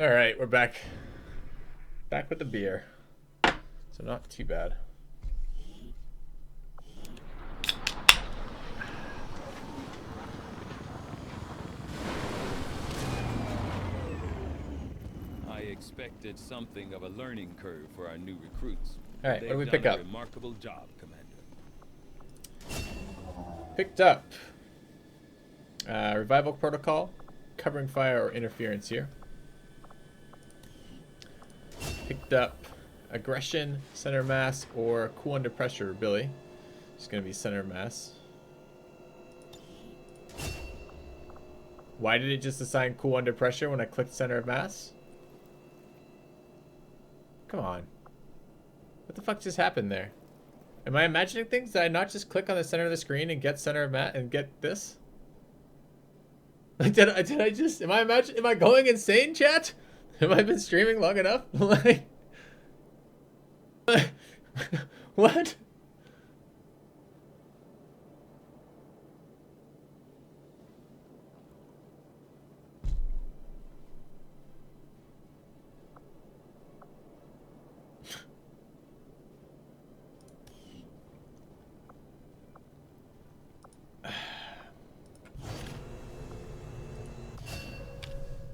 All right, we're back. Back with the beer. So not too bad. I expected something of a learning curve for our new recruits. All right, what do we They've pick done up? a remarkable job, Commander. Picked up revival protocol, covering fire or interference here. Picked up aggression, center of mass, or cool under pressure, Billy. It's gonna be center of mass. Why did it just assign cool under pressure when I clicked center of mass? Come on. What the fuck just happened there? Am I imagining things? Did I not just click on the center of the screen and get center of mass and get this? Did I just, am I going insane, chat? Have I been streaming long enough? Like, what?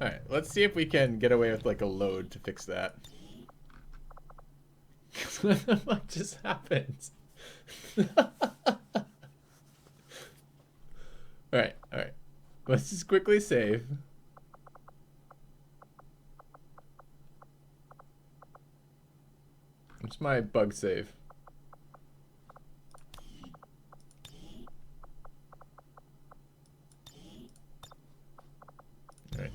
Alright, let's see if we can get away with like a load to fix that. What the fuck just happened? Alright, alright. Let's just quickly save. What's my bug save? Alright.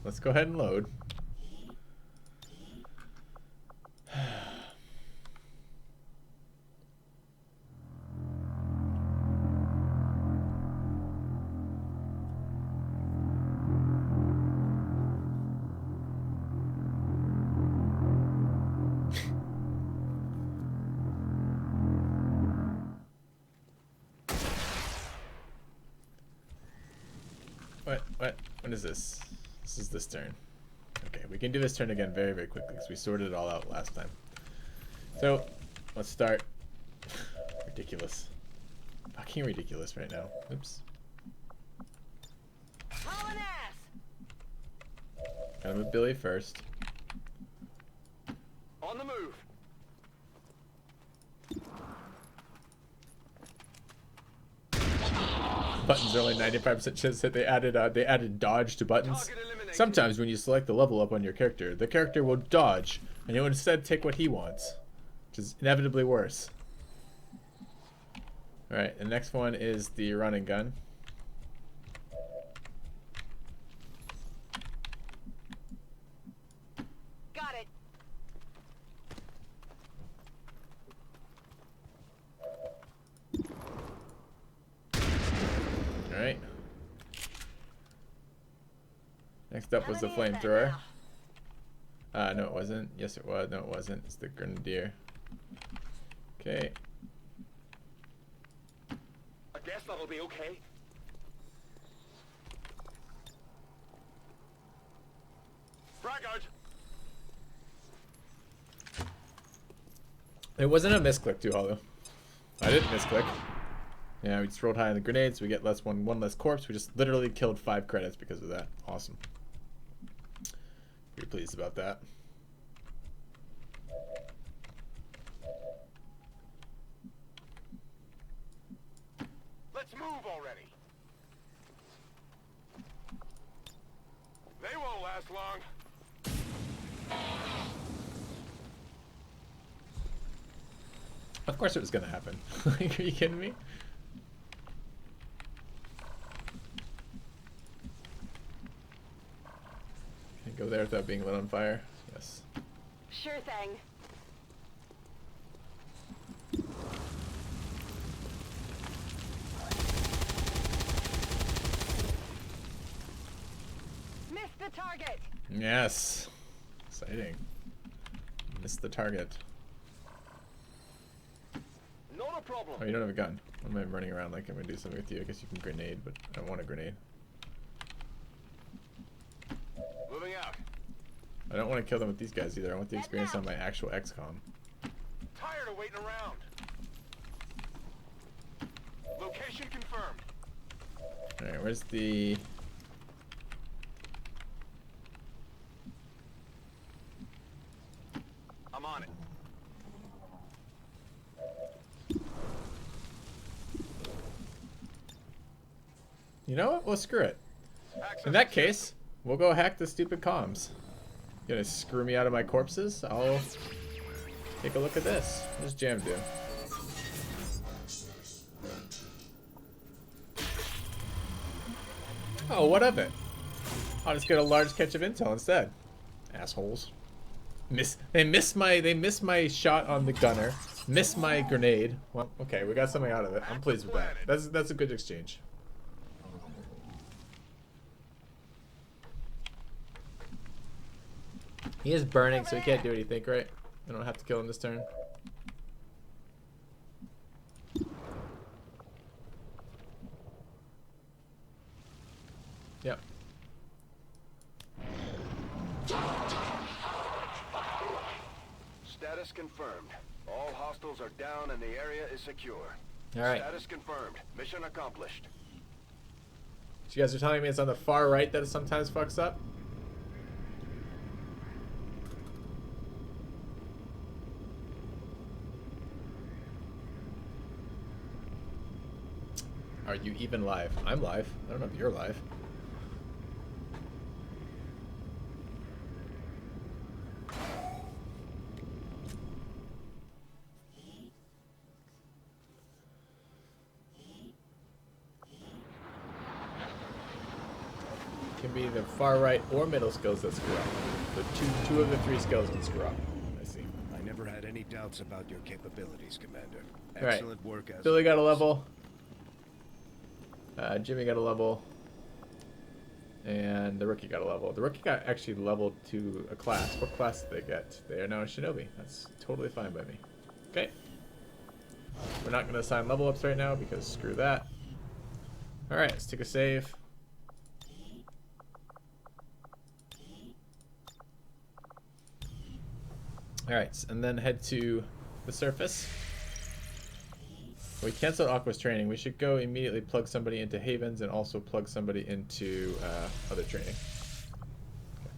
Let's go ahead and load. What is this? This is this turn. Okay, we can do this turn again very, very quickly because we sorted it all out last time. So, let's start. Ridiculous. Fucking ridiculous right now. Oops. Gotta move Billy first. On the move. Buttons are only 95% chance that they added dodge to buttons. Sometimes when you select the level up on your character, the character will dodge, and he'll instead take what he wants, which is inevitably worse. Alright, the next one is the running gun. Got it. Alright. Next up was the flamethrower. No it wasn't. Yes it was. No it wasn't. It's the grenadier. Okay. I guess that'll be okay. Frag out. It wasn't a misclick too, Hollow. I didn't misclick. Yeah, we just rolled high on the grenades. We get one less corpse. We just literally killed 5 credits because of that. Awesome. Pretty pleased about that. Let's move already. They won't last long. Of course it was gonna happen. Like, are you kidding me? Can I go there without being lit on fire? Yes. Sure thing. Missed the target. Yes. Exciting. Missed the target. Not a problem. Oh, you don't have a gun. Why am I running around like I'm gonna do something with you? I guess you can grenade, but I don't want a grenade. Moving out. I don't want to kill them with these guys either. I want the experience on my actual XCOM. Tired of waiting around. Location confirmed. Alright, where's the... I'm on it. You know what? Well, screw it. Access In that accepted. case, we'll go hack the stupid comms. You gonna screw me out of my corpses? I'll take a look at this. What does Jam do? Oh, what of it? I'll just get a large catch of intel instead. Assholes. They missed my shot on the gunner. Missed my grenade. Well, okay, we got something out of it. I'm pleased with that. That's a good exchange. He is burning, so he can't do anything, right? I don't have to kill him this turn. Yep. Status confirmed. All hostiles are down and the area is secure. All right. Status confirmed. Mission accomplished. So you guys are telling me it's on the far right that it sometimes fucks up? Are you even live? I'm live. I don't know if you're live. Can be the far right or middle skills that screw up. But two of the three skills can screw up. I see. I never had any doubts about your capabilities, Commander. All right. Excellent work as Billy got a always. level. Jimmy got a level. And the rookie got a level. The rookie got actually leveled to a class. What class did they get? They are now a shinobi. That's totally fine by me. Okay. We're not going to assign level ups right now because screw that. Alright, let's take a save. Alright, and then head to the surface. We canceled Aqua's training. We should go immediately plug somebody into Havens and also plug somebody into other training. Okay.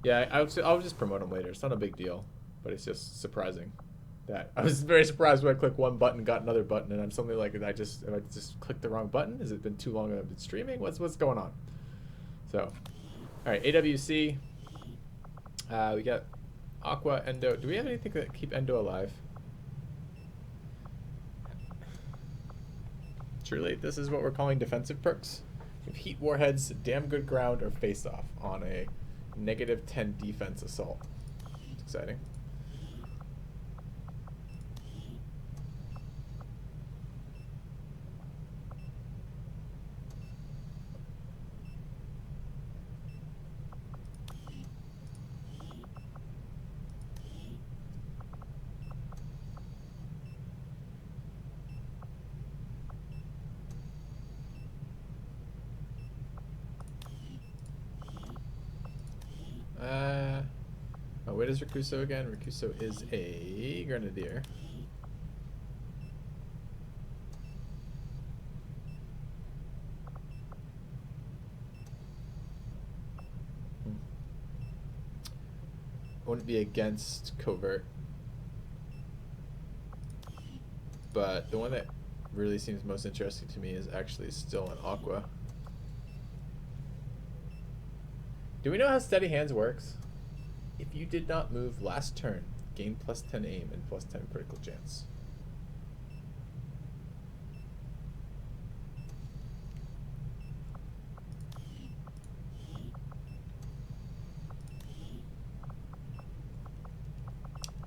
Yeah, I'll just promote him later. It's not a big deal, but it's just surprising that I was very surprised when I clicked one button, got another button, and I'm suddenly like, I just clicked the wrong button? Has it been too long? I've been streaming? What's going on? So, all right, AWC. We got Aqua, Endo. Do we have anything that keep Endo alive? Truly, this is what we're calling defensive perks. With heat warheads, damn good ground, or face off on a -10 defense assault. It's exciting. Oh, where is Rakuso again? Rakuso is a grenadier. Wouldn't be against covert, but the one that really seems most interesting to me is actually still an Aqua. Do we know how steady hands works? If you did not move last turn, gain +10 aim and +10 critical chance.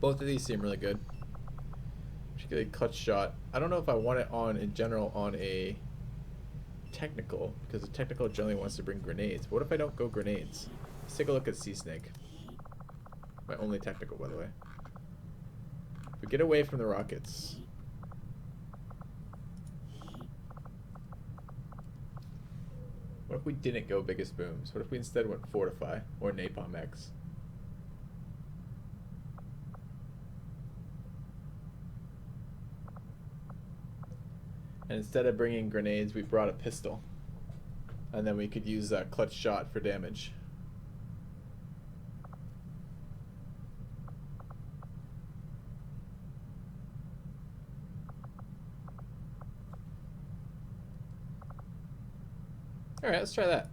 Both of these seem really good. Particularly clutch shot. I don't know if I want it on in general on a technical, because the technical generally wants to bring grenades. What if I don't go grenades? Let's take a look at Sea Snake. My only technical, by the way. If we get away from the rockets. What if we didn't go biggest booms? What if we instead went fortify or napalm X? And instead of bringing grenades, we brought a pistol. And then we could use a clutch shot for damage. Alright, let's try that.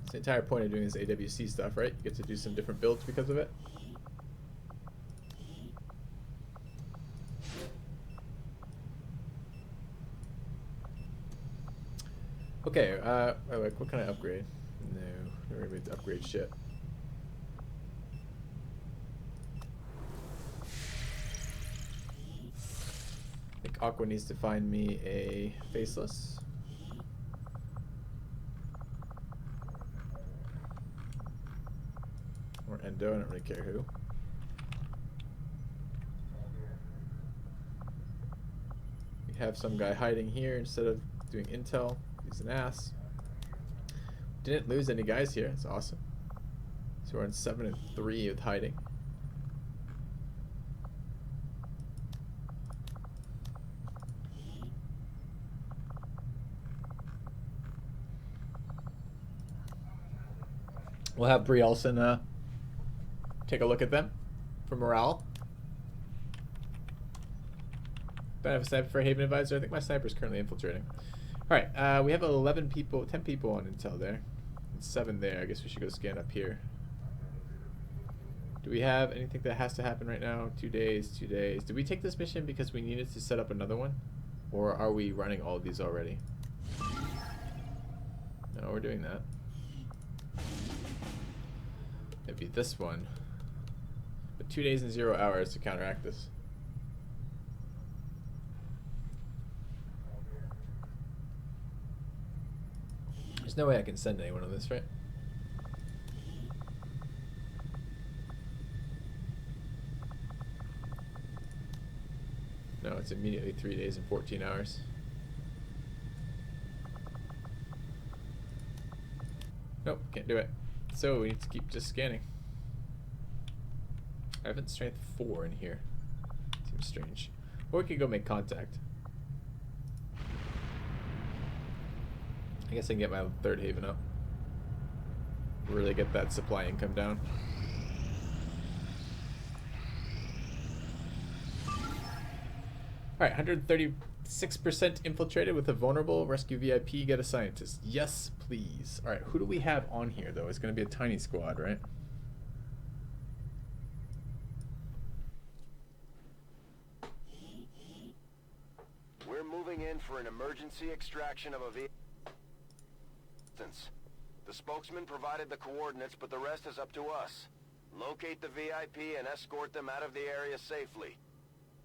It's the entire point of doing this AWC stuff, right? You get to do some different builds because of it. Okay, what can I upgrade? No, never gonna be able to upgrade shit. I think Aqua needs to find me a faceless. Or Endo, I don't really care who. We have some guy hiding here instead of doing intel. He's an ass. Didn't lose any guys here. That's awesome. So we're on 7 and 3 with hiding. We'll have Brie Olsen take a look at them for morale. Don't have a sniper for Haven Advisor. I think my sniper is currently infiltrating. Alright, we have 11 people, 10 people on intel there. And 7 there. I guess we should go scan up here. Do we have anything that has to happen right now? 2 days, 2 days. Did we take this mission because we needed to set up another one? Or are we running all of these already? No, we're doing that. Maybe this one. But 2 days and 0 hours to counteract this. There's no way I can send anyone on this, right? No, it's immediately 3 days and 14 hours. Nope, can't do it. So we need to keep just scanning. I haven't strength 4 in here. Seems strange. Or we could go make contact. I guess I can get my 3rd Haven up. Really get that supply income down. Alright, 136% infiltrated with a vulnerable. Rescue VIP, get a scientist. Yes, please. Alright, who do we have on here, though? It's going to be a tiny squad, right? We're moving in for an emergency extraction of a vehicle. The spokesman provided the coordinates, but the rest is up to us. Locate the VIP and escort them out of the area safely.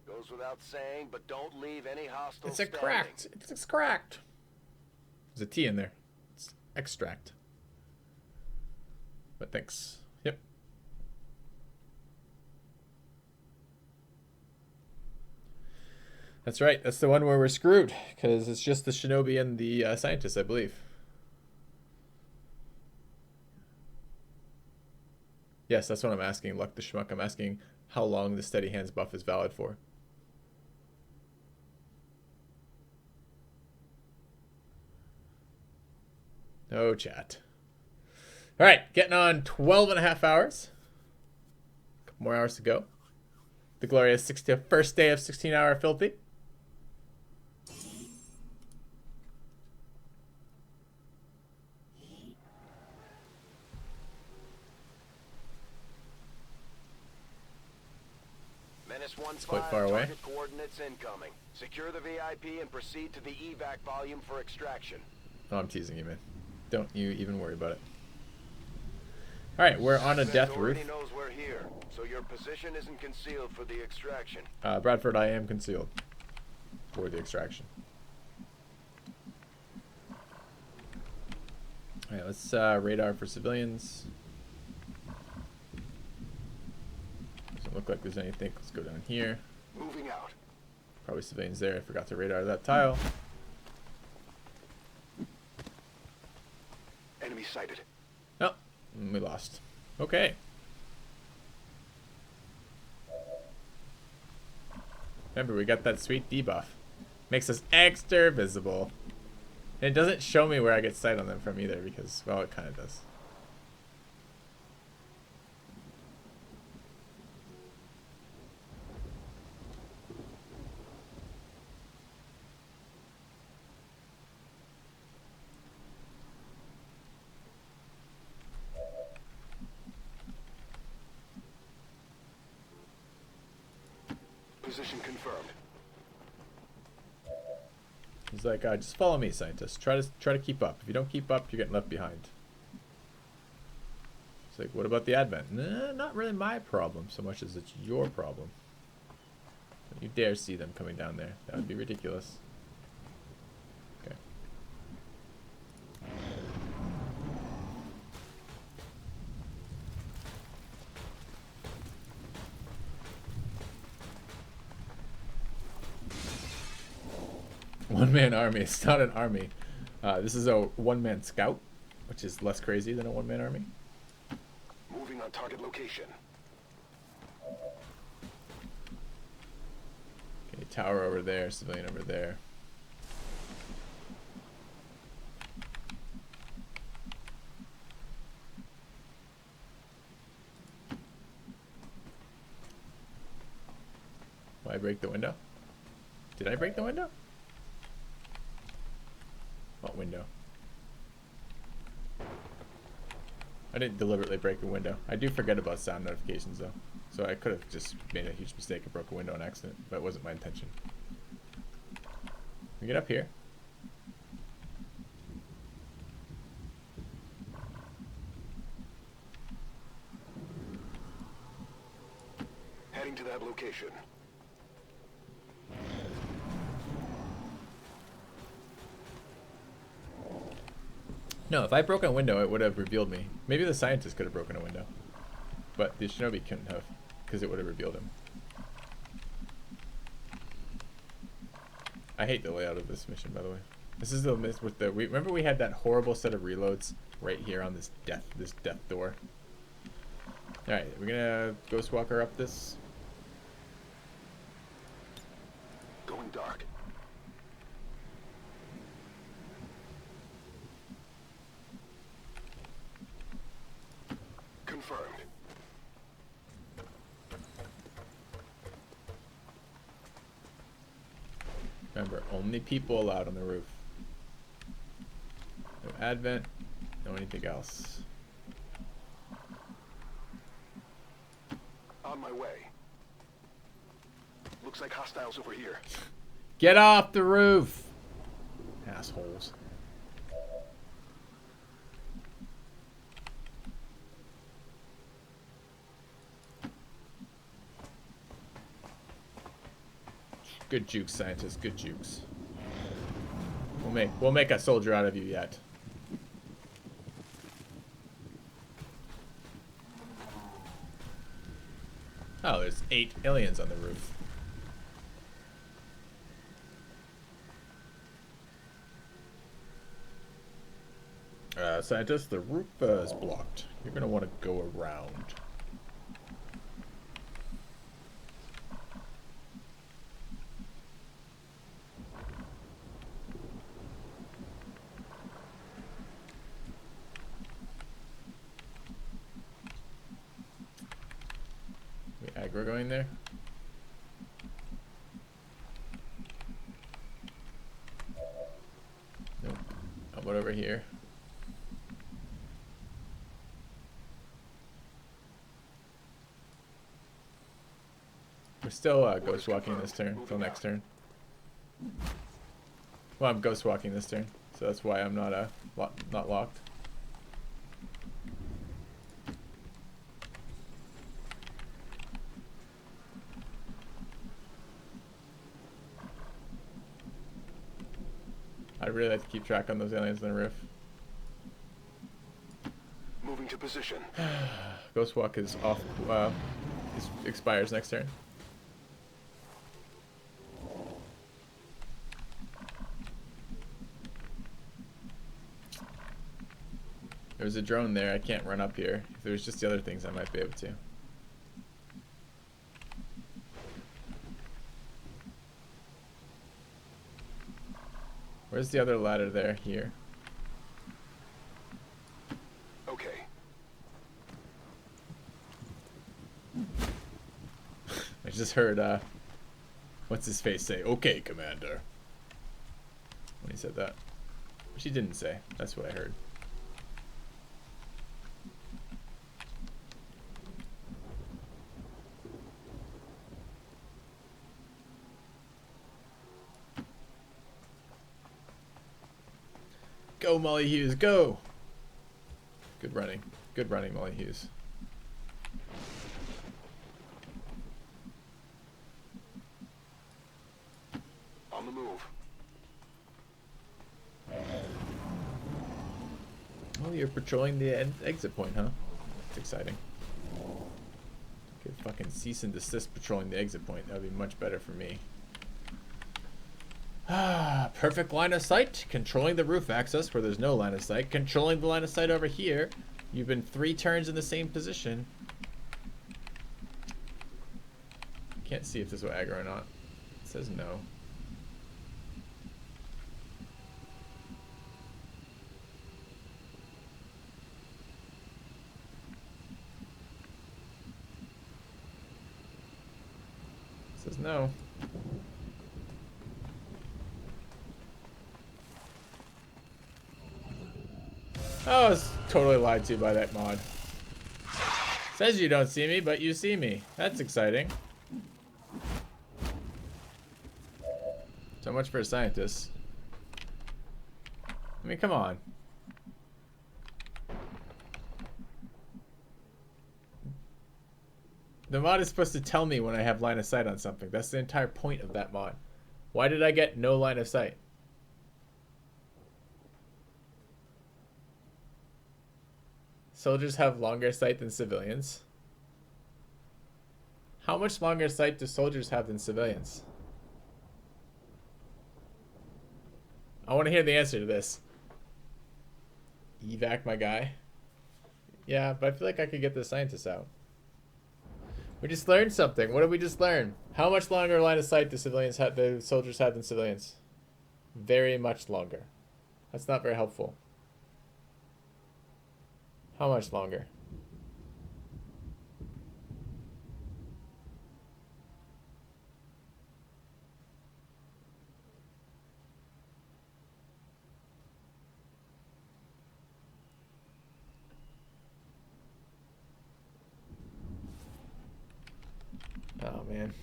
Goes without saying, but don't leave any hostiles standing. It's cracked. There's a T in there. It's extract. But thanks. Yep. That's right. That's the one where we're screwed, because it's just the shinobi and the scientist, I believe. Yes, that's what I'm asking, Luck the Schmuck. I'm asking how long the Steady Hands buff is valid for. No chat. All right, getting on 12.5 hours. A couple more hours to go. The glorious first day of 16-hour Filthy. It's quite far away. Target coordinates incoming. Secure the VIP and proceed to the evac volume for extraction. Oh, I'm teasing you, man. Don't you even worry about it. All right, we're on a death roof. Already knows we're here, so your position isn't concealed for the extraction. Bradford, I am concealed for the extraction. All right, let's radar for civilians. Doesn't look like there's anything. Let's go down here. Moving out. Probably civilians there. I forgot to radar that tile. Enemy sighted. Oh, we lost. Okay. Remember, we got that sweet debuff. Makes us extra visible. And it doesn't show me where I get sight on them from either because, well, it kind of does. Position confirmed. He's like, just follow me, scientist. Try to keep up. If you don't keep up, you're getting left behind. It's like, what about the advent? Nah, not really my problem so much as it's your problem. Don't you dare see them coming down there. That would be ridiculous. Okay. One-man army. It's not an army. This is a one-man scout, which is less crazy than a one-man army. Moving on target location. Okay, tower over there, civilian over there. Will I break the window? Did I break the window? What window? I didn't deliberately break a window. I do forget about sound notifications though. So I could have just made a huge mistake and broke a window on accident, but it wasn't my intention. We get up here. Heading to that location. No, if I broke a window, it would have revealed me. Maybe the scientist could have broken a window. But the shinobi couldn't have, because it would have revealed him. I hate the layout of this mission, by the way. This is the miss with the... remember we had that horrible set of reloads right here on this death door? Alright, we're gonna Ghost Walker up this. Going dark. Confirmed. Remember, only people allowed on the roof. No advent, no anything else. On my way. Looks like hostiles over here. Get off the roof! Assholes. Good jukes, scientist. Good jukes. We'll make a soldier out of you yet. Oh, there's 8 aliens on the roof. Scientist, the roof is blocked. You're gonna want to go around. Aggro going there. Nope. How about over here? We're still ghost walking this turn until next turn. Well, I'm ghost walking this turn, so that's why I'm not not locked. I'd really like to keep track on those aliens on the roof. Moving to position. Ghost Walk is off. Expires next turn. There was a drone there. I can't run up here. If there was just the other things, I might be able to. Where's the other ladder there? Here. Okay. I just heard, what's his face say, "Okay, Commander," when he said that. Which he didn't say. That's what I heard. Go, Molly Hughes, go! Good running. Good running, Molly Hughes. On the move. Oh, you're patrolling the exit point, huh? That's exciting. Could fucking cease and desist patrolling the exit point. That would be much better for me. Ah, perfect line of sight. Controlling the roof access where there's no line of sight. Controlling the line of sight over here. You've been 3 turns in the same position. Can't see if this will aggro or not. It says no. It says no. Oh, I was totally lied to by that mod. Says you don't see me, but you see me. That's exciting. So much for a scientist. I mean, come on. The mod is supposed to tell me when I have line of sight on something. That's the entire point of that mod. Why did I get no line of sight? Soldiers have longer sight than civilians. How much longer sight do soldiers have than civilians? I want to hear the answer to this. Evac my guy. Yeah, but I feel like I could get the scientists out. We just learned something. What did we just learn? How much longer line of sight do the soldiers have than civilians? Very much longer. That's not very helpful. How much longer? Oh, man.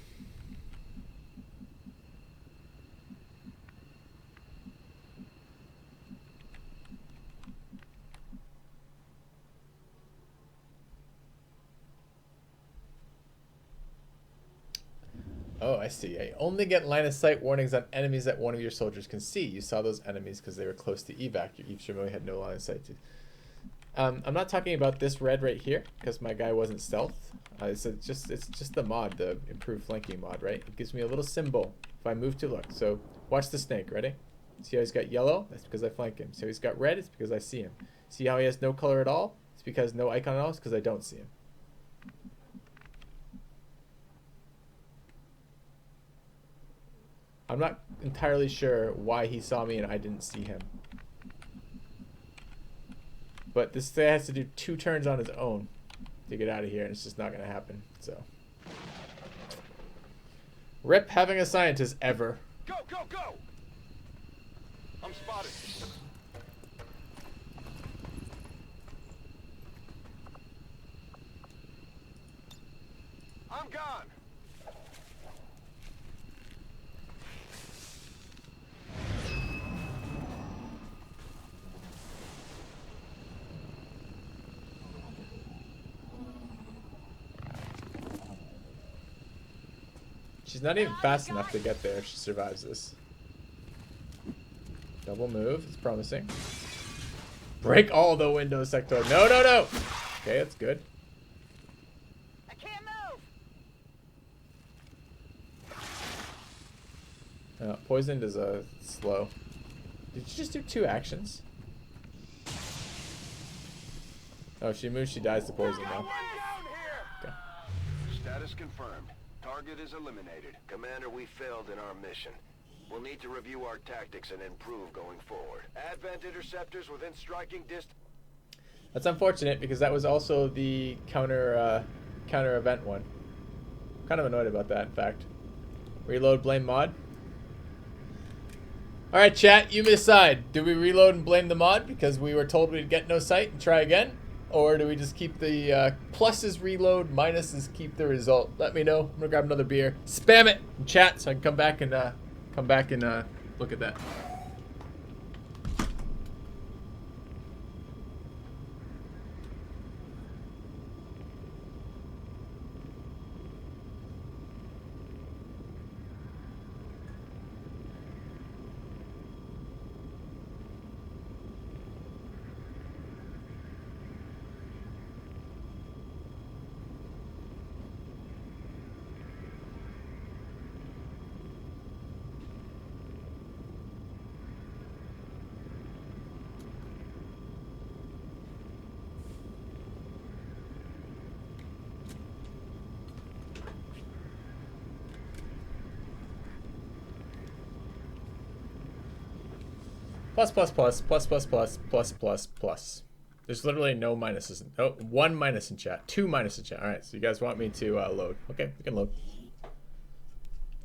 Oh, I see. I only get line of sight warnings on enemies that one of your soldiers can see. You saw those enemies because they were close to evac. Your Xcom had no line of sight to. I'm not talking about this red right here because my guy wasn't stealth. It's just the mod, the improved flanking mod, right? It gives me a little symbol if I move to look. So watch the snake. Ready? See how he's got yellow? That's because I flank him. So he's got red. It's because I see him. See how he has no color at all? It's because no icon at all. It's because I don't see him. I'm not entirely sure why he saw me and I didn't see him. But this guy has to do 2 turns on his own to get out of here, and it's just not going to happen. So, rip having a scientist ever. Go, go, go! I'm spotted. I'm gone. She's not even fast enough to get there if she survives this. Double move. It's promising. Break all the windows, Sector. No, no, no! Okay, that's good. I can't move. Poisoned is slow. Did you just do 2 actions? Oh, she moves, she dies to poison now. Okay. Status confirmed. Target is eliminated. Commander, we failed in our mission. We'll need to review our tactics and improve going forward. Advent interceptors within striking distance. That's unfortunate because that was also the counter event one. Kind of annoyed about that, in fact. Reload, blame mod. All right, chat, you decide. Do we reload and blame the mod because we were told we'd get no sight and try again? Or do we just keep the pluses reload, minuses keep the result? Let me know. I'm gonna grab another beer. Spam it in chat so I can come back and look at that. Plus, plus, plus, plus, plus, plus, plus, plus, plus. There's literally no minuses. Oh, one minus in chat. Two minus in chat. All right, so you guys want me to load. Okay, we can load.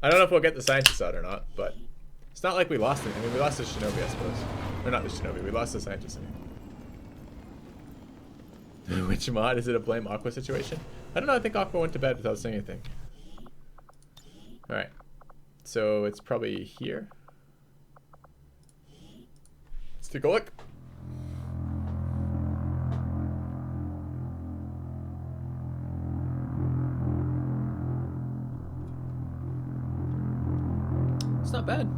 I don't know if we'll get the scientists out or not, but it's not like we lost it. I mean, we lost the Shinobi, I suppose. Or not the Shinobi, we lost the scientists. Which mod? Is it a blame Aqua situation? I don't know, I think Aqua went to bed without saying anything. All right, so it's probably here. Let's take a look. It's not bad.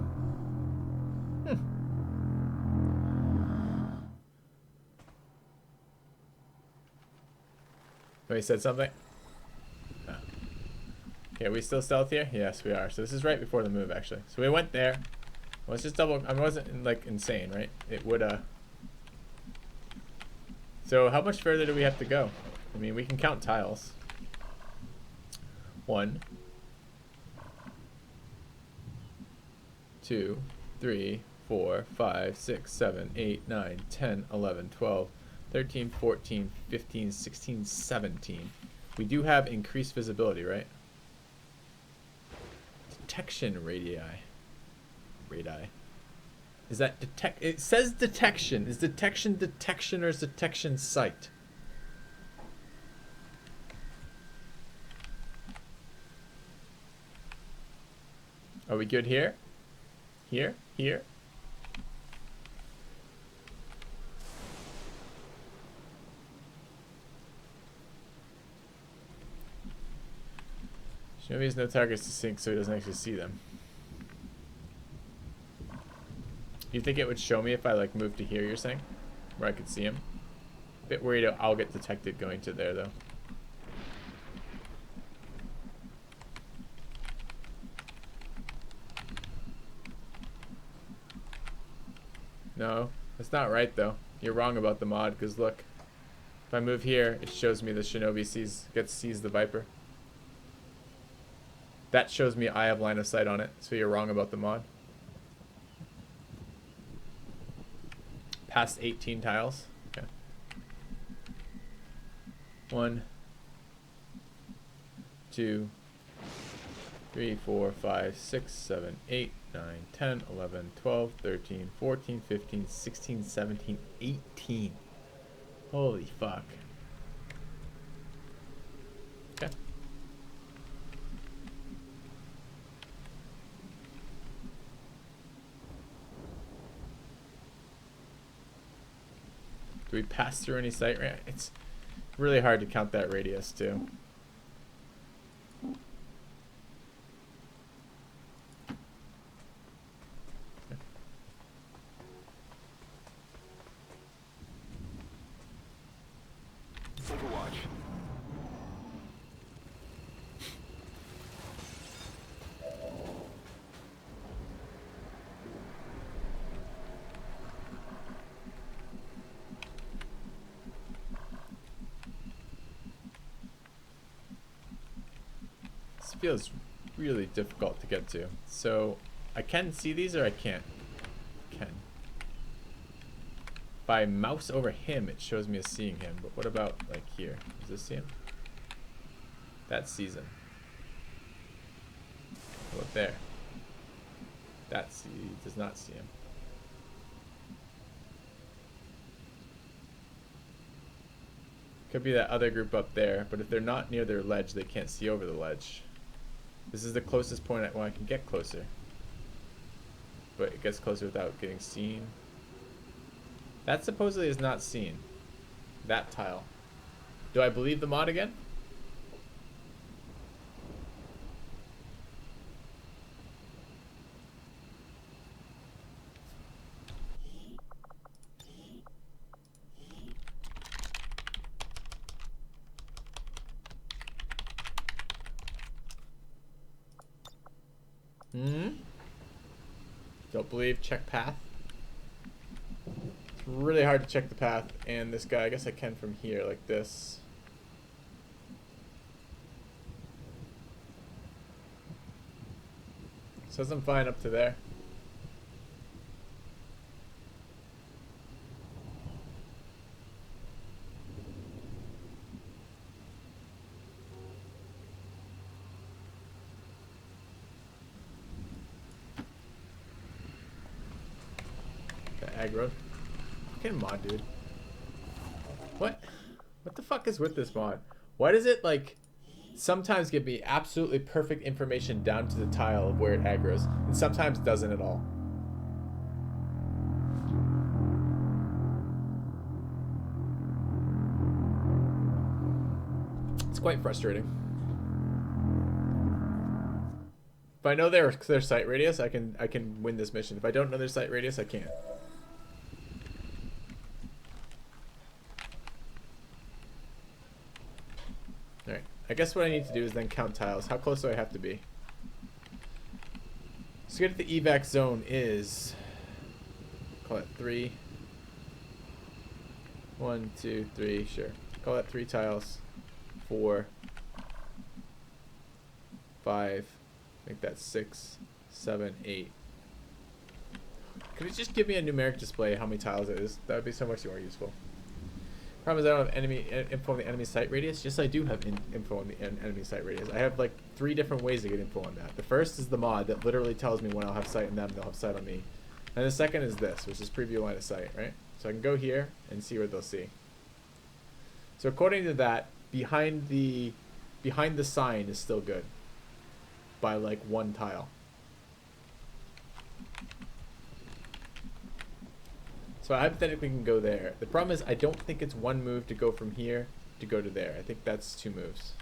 Oh, he said something? Oh. Okay, are we still stealth here? Yes, we are. So this is right before the move, actually. So we went there. Let's just double. I wasn't like insane, right? It would. So how much further do we have to go? I mean, we can count tiles. 1, 2, 3, 4, 5, 6, 7, 8, 9, 10, 11, 12, 13, 14, 15, 16, 17. We do have increased visibility, right? Detection radii. Radii. Is that detect? It says detection. Is detection detection or is detection sight? Are we good here? Here? Here? Shinobi has no targets to sync, so he doesn't actually see them. Do you think it would show me if I like moved to here, you're saying? Where I could see him? Bit worried I'll get detected going to there though. No, that's not right though. You're wrong about the mod, because look. If I move here, it shows me the Shinobi sees the Viper. That shows me I have line of sight on it, so you're wrong about the mod. Past 18 tiles. Okay. 1, 2, 3, 4, 5, 6, 7, 8, 9, 10, 11, 12, 13, 14, 15, 16, 17, 18. Holy fuck. Okay. Do we pass through any sight? It's really hard to count that radius too. Overwatch. feels really difficult to get to. So I can see these or I can't? Can. If I mouse over him, it shows me as seeing him. But what about like here? Does this see him? That sees him. What about there? That does not see him. Could be that other group up there, but if they're not near their ledge, they can't see over the ledge. This is the closest point when I can get closer. But it gets closer without getting seen. That supposedly is not seen. That tile. Do I believe the mod again? Don't believe. Check path. It's really hard to check the path. And this guy, I guess I can from here, like this. Says I'm fine up to there. Aggro. Fucking mod, dude. What the fuck is with this mod? Why does it like sometimes give me absolutely perfect information down to the tile of where it aggros, and sometimes doesn't at all? It's quite frustrating. If I know their sight radius, I can win this mission. If I don't know their sight radius, I can't. Alright, I guess what I need to do is then count tiles. How close do I have to be? So get to the evac zone is, call it 3. 1, 2, 3, sure. Call that 3 tiles. 4, 5, I think that's 6, 7, 8. Could it just give me a numeric display how many tiles it is? That would be so much more useful. Problem is I don't have info on the enemy sight radius. Yes, I do have info on the enemy sight radius. I have like 3 different ways to get info on that. The first is the mod that literally tells me when I'll have sight on them, they'll have sight on me. And the second is this, which is preview line of sight, right? So I can go here and see what they'll see. So according to that, behind the sign is still good by like 1 tile. So I hypothetically can go there. The problem is I don't think it's 1 move to go from here to go to there. I think that's 2 moves.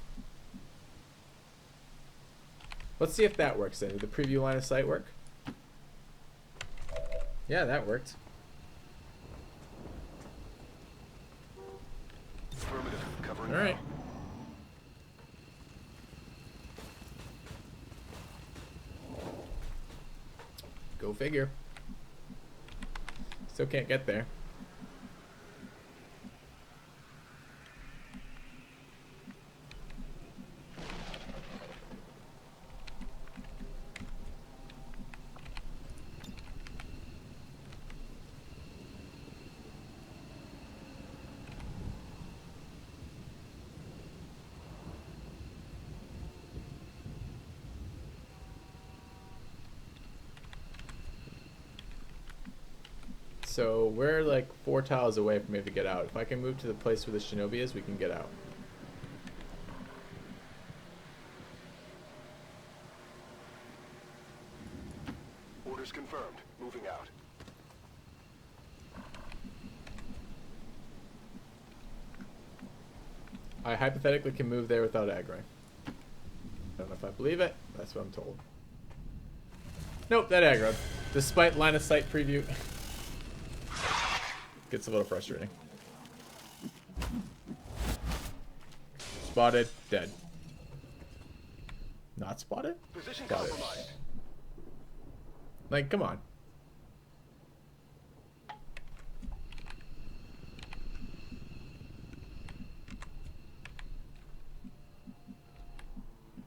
Let's see if that works then. Did the preview line of sight work? Yeah, that worked. Affirmative. Covering. All right. Go figure. Still can't get there. So we're like 4 tiles away from able to get out. If I can move to the place where the shinobi is, we can get out. Orders confirmed. Moving out. I hypothetically can move there without aggroing. I don't know if I believe it. That's what I'm told. Nope, that aggroed. Despite line of sight preview. Gets a little frustrating. Spotted, dead. Not spotted? Position Got it. compromised. Like, come on.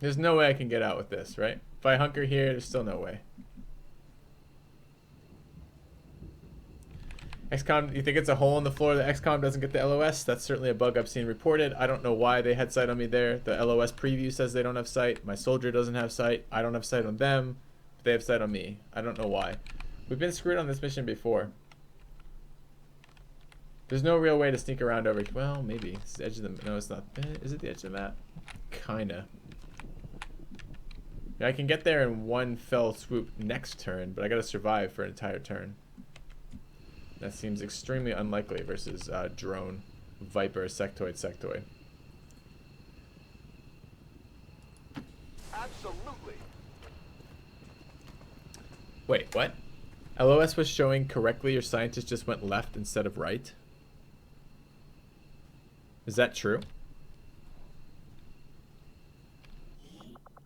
There's no way I can get out with this, right? If I hunker here, there's still no way. Xcom, you think it's a hole in the floor that Xcom doesn't get the LOS? That's certainly a bug I've seen reported. I don't know why they had sight on me there. The LOS preview says they don't have sight. My soldier doesn't have sight. I don't have sight on them. But they have sight on me. I don't know why. We've been screwed on this mission before. There's no real way to sneak around over. Well, maybe. It's the edge of the... No, it's not. Is it the edge of the map? Kinda. Yeah, I can get there in one fell swoop next turn, but I gotta survive for an entire turn. That seems extremely unlikely versus drone, Viper, sectoid. Absolutely. Wait, what? LOS was showing correctly, your scientist just went left instead of right? Is that true?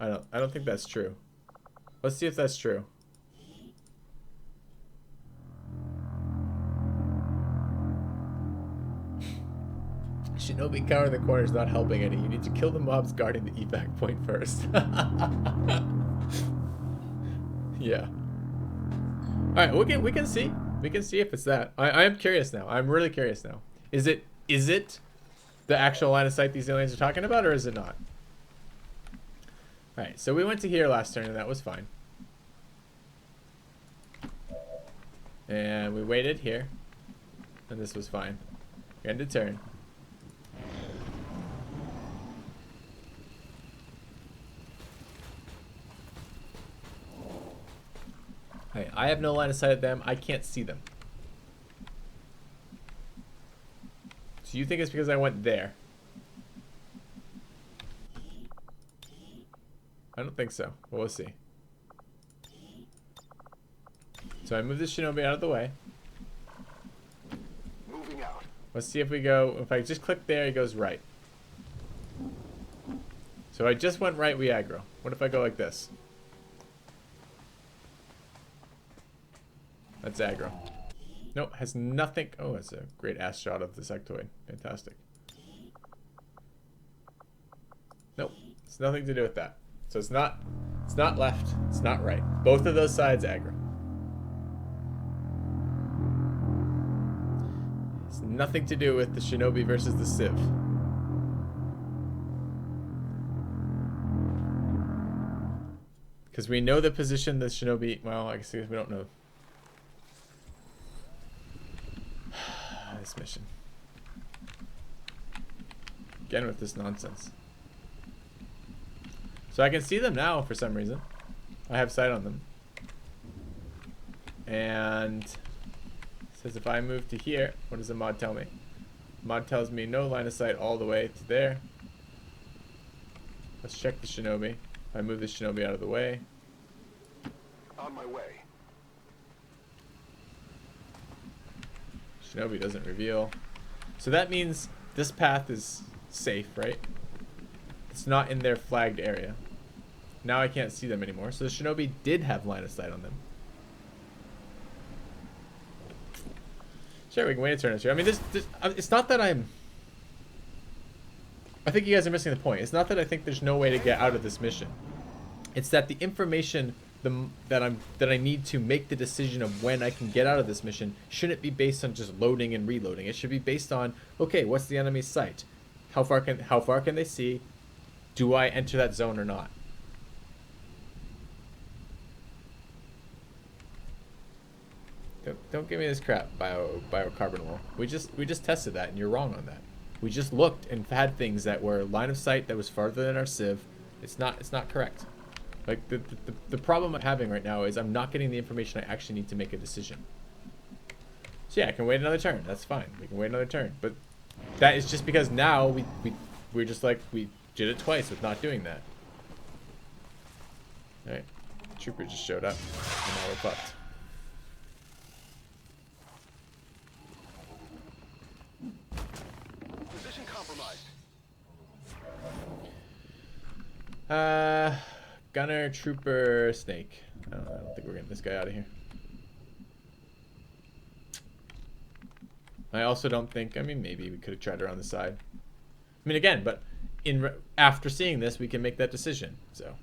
I don't think that's true. Let's see if that's true. Shinobi cover in the corner is not helping any. You need to kill the mobs guarding the evac point first. Yeah. Alright, we can see. We can see if it's that. I am curious now. I'm really curious now. Is it the actual line of sight these aliens are talking about, or is it not? Alright, so we went to here last turn and that was fine. And we waited here. And this was fine. End of turn. Hey, I have no line of sight at them. I can't see them. So you think it's because I went there? I don't think so, but we'll see. So I move this Shinobi out of the way. Moving out. Let's see if we go, if I just click there, it goes right. So I just went right, we aggro. What if I go like this? That's aggro. Nope, has nothing. Oh, it's a great ass shot of the sectoid. Fantastic. Nope, it's nothing to do with that. So it's not left, it's not right. Both of those sides aggro. It's nothing to do with the Shinobi versus the Civ. Because we know the position the Shinobi, well, I guess we don't know. This mission. Again with this nonsense. So I can see them now for some reason. I have sight on them. And it says if I move to here, what does the mod tell me? Mod tells me no line of sight all the way to there. Let's check the Shinobi. If I move the Shinobi out of the way. On my way. Shinobi doesn't reveal. So that means this path is safe, right? It's not in their flagged area. Now I can't see them anymore. So the Shinobi did have line of sight on them. Sure, we can wait a turn or two. I mean, it's not that I think you guys are missing the point. It's not that I think there's no way to get out of this mission. It's that the information that I need to make the decision of when I can get out of this mission shouldn't be based on just loading and reloading. It should be based on, okay, what's the enemy's sight? How far can they see? Do I enter that zone or not? Don't give me this crap, biocarbon wall. We just tested that and you're wrong on that. We just looked and had things that were line of sight that was farther than our Civ. It's not correct. Like, the problem I'm having right now is I'm not getting the information I actually need to make a decision. So yeah, I can wait another turn. That's fine. We can wait another turn. But that is just because now we're just like, we did it twice with not doing that. Alright. Trooper just showed up. And now we're fucked. Position compromised. Gunner, Trooper, Snake. I don't think we're getting this guy out of here. I also don't think, I mean, maybe we could have tried around the side. I mean, again, but after seeing this, we can make that decision. So.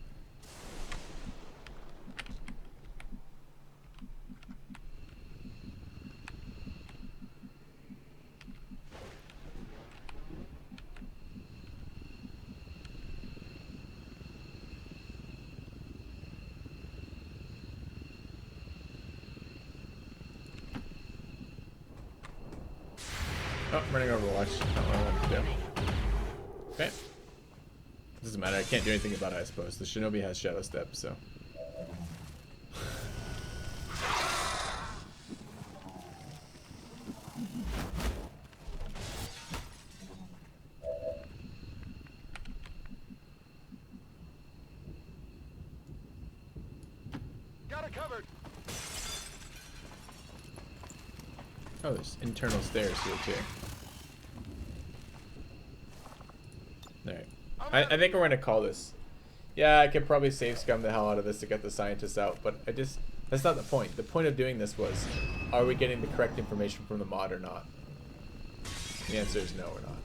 Oh, I'm running Overwatch. Not what I wanted to do. Okay. Doesn't matter. I can't do anything about it, I suppose. The Shinobi has Shadow Step, so. Got it covered. Oh, there's internal stairs here, too. Alright. I think we're going to call this. Yeah, I could probably save scum the hell out of this to get the scientists out, but that's not the point. The point of doing this was, are we getting the correct information from the mod or not? The answer is no, we're not.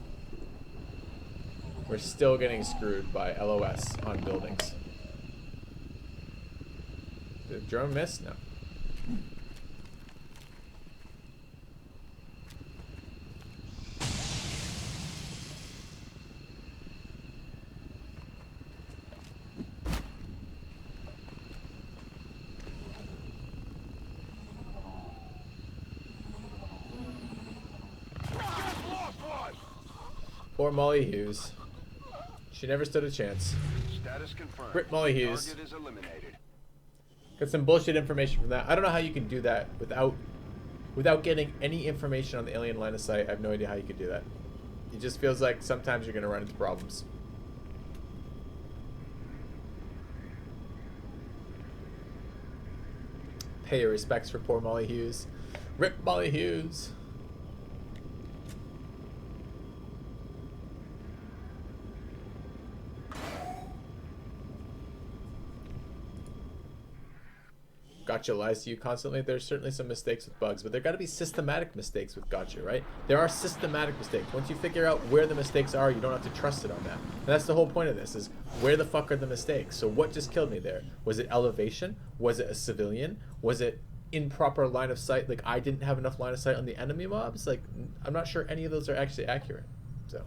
We're still getting screwed by LOS on buildings. Did the drone miss? No. Poor Molly Hughes. She never stood a chance. Status confirmed. Rip Molly Hughes. Target is eliminated. Got some bullshit information from that. I don't know how you can do that without getting any information on the alien line of sight. I have no idea how you could do that. It just feels like sometimes you're going to run into problems. Pay your respects for poor Molly Hughes. Rip Molly Hughes. Gotcha lies to you constantly. There's certainly some mistakes with bugs, but there got to be systematic mistakes with Gotcha, right? There are systematic mistakes. Once you figure out where the mistakes are, you don't have to trust it on that. And that's the whole point of this, is where the fuck are the mistakes? So what just killed me there? Was it elevation? Was it a civilian? Was it improper line of sight? Like, I didn't have enough line of sight on the enemy mobs? Like, I'm not sure any of those are actually accurate. So...